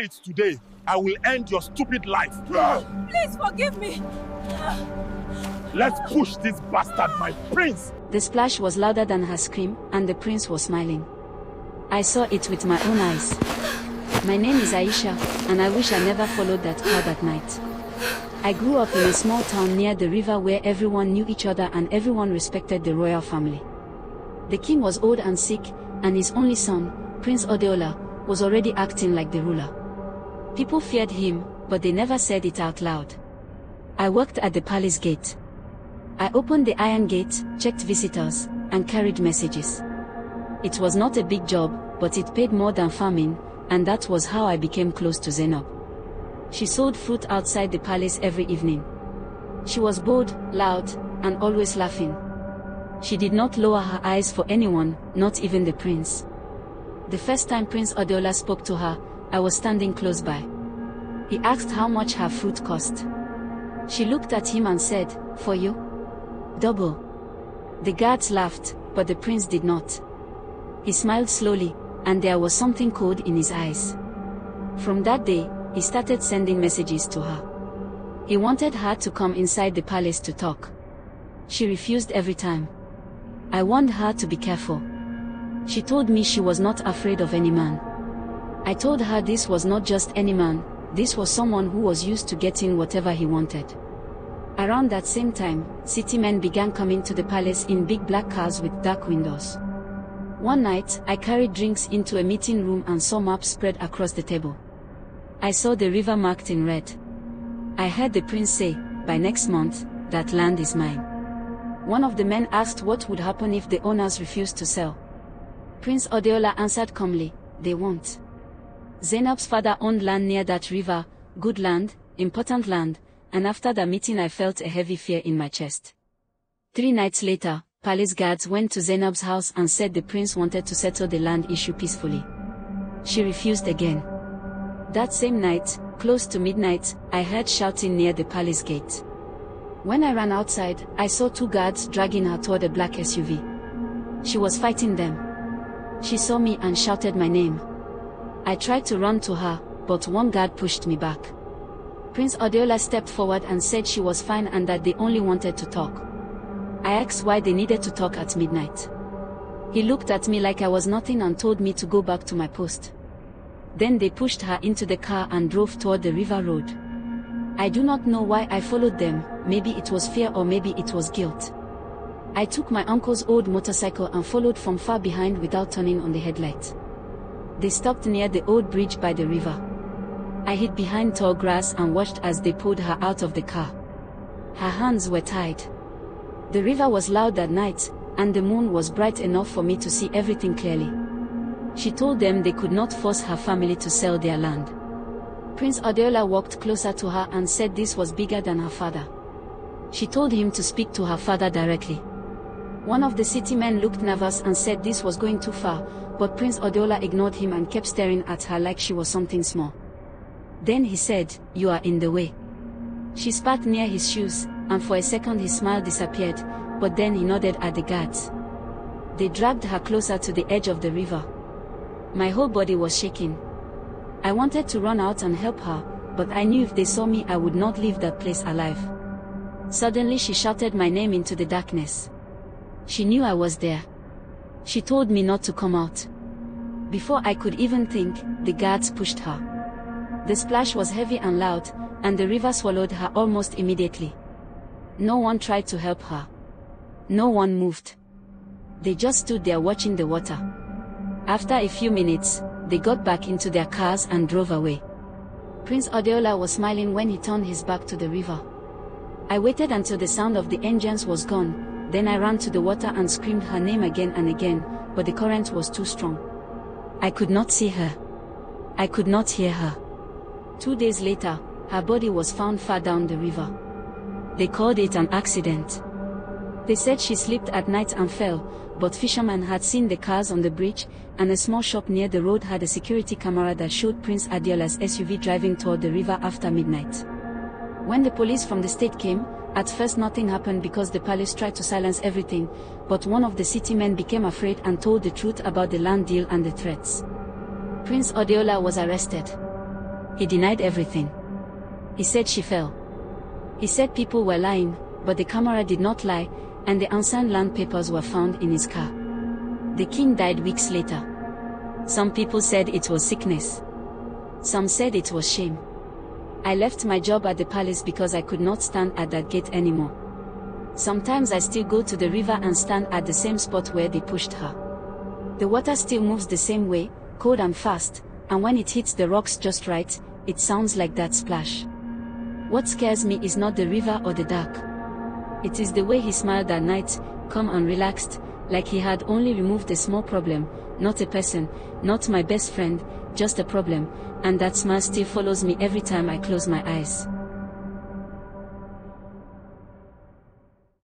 it today, I will end your stupid life. Please forgive me. Let's push this bastard, my prince. The splash was louder than her scream, and the prince was smiling. I saw it with my own eyes. My name is Aisha, and I wish I never followed that crowd that night. I grew up in a small town near the river where everyone knew each other and everyone respected the royal family. The king was old and sick, and his only son, Prince Odeola, was already acting like the ruler. People feared him, but they never said it out loud. I worked at the palace gate. I opened the iron gate, checked visitors, and carried messages. It was not a big job, but it paid more than farming, and that was how I became close to Zainab. She sold fruit outside the palace every evening. She was bold, loud, and always laughing. She did not lower her eyes for anyone, not even the prince. The first time Prince Odeola spoke to her, I was standing close by. He asked how much her fruit cost. She looked at him and said, "For you? Double." The guards laughed, but the prince did not. He smiled slowly, and there was something cold in his eyes. From that day, he started sending messages to her. He wanted her to come inside the palace to talk. She refused every time. I warned her to be careful. She told me she was not afraid of any man. I told her this was not just any man, this was someone who was used to getting whatever he wanted. Around that same time, city men began coming to the palace in big black cars with dark windows. One night, I carried drinks into a meeting room and saw maps spread across the table. I saw the river marked in red. I heard the prince say, "By next month, that land is mine." One of the men asked what would happen if the owners refused to sell. Prince Odeola answered calmly, "They won't." Zainab's father owned land near that river, good land, important land, and after the meeting I felt a heavy fear in my chest. 3 nights later, palace guards went to Zainab's house and said the prince wanted to settle the land issue peacefully. She refused again. That same night, close to midnight, I heard shouting near the palace gate. When I ran outside, I saw 2 guards dragging her toward a black SUV. She was fighting them. She saw me and shouted my name. I tried to run to her, but one guard pushed me back. Prince Odeola stepped forward and said she was fine and that they only wanted to talk. I asked why they needed to talk at midnight. He looked at me like I was nothing and told me to go back to my post. Then they pushed her into the car and drove toward the river road. I do not know why I followed them, maybe it was fear or maybe it was guilt. I took my uncle's old motorcycle and followed from far behind without turning on the headlight. They stopped near the old bridge by the river. I hid behind tall grass and watched as they pulled her out of the car. Her hands were tied. The river was loud that night, and the moon was bright enough for me to see everything clearly. She told them they could not force her family to sell their land. Prince Odeola walked closer to her and said this was bigger than her father. She told him to speak to her father directly. One of the city men looked nervous and said this was going too far, but Prince Odeola ignored him and kept staring at her like she was something small. Then he said, "You are in the way." She spat near his shoes, and for a second his smile disappeared, but then he nodded at the guards. They dragged her closer to the edge of the river. My whole body was shaking. I wanted to run out and help her, but I knew if they saw me I would not leave that place alive. Suddenly she shouted my name into the darkness. She knew I was there. She told me not to come out. Before I could even think, the guards pushed her. The splash was heavy and loud, and the river swallowed her almost immediately. No one tried to help her. No one moved. They just stood there watching the water. After a few minutes, they got back into their cars and drove away. Prince Odeola was smiling when he turned his back to the river. I waited until the sound of the engines was gone, then I ran to the water and screamed her name again and again, but the current was too strong. I could not see her. I could not hear her. 2 days later, her body was found far down the river. They called it an accident. They said she slipped at night and fell, but fishermen had seen the cars on the bridge, and a small shop near the road had a security camera that showed Prince Odeola's SUV driving toward the river after midnight. When the police from the state came, at first nothing happened because the palace tried to silence everything, but one of the city men became afraid and told the truth about the land deal and the threats. Prince Odeola was arrested. He denied everything. He said she fell. He said people were lying, but the camera did not lie, and the unsigned land papers were found in his car. The king died weeks later. Some people said it was sickness. Some said it was shame. I left my job at the palace because I could not stand at that gate anymore. Sometimes I still go to the river and stand at the same spot where they pushed her. The water still moves the same way, cold and fast, and when it hits the rocks just right, it sounds like that splash. What scares me is not the river or the dark. It is the way he smiled that night, calm and relaxed, like he had only removed a small problem, not a person, not my best friend, just a problem, and that smile still follows me every time I close my eyes.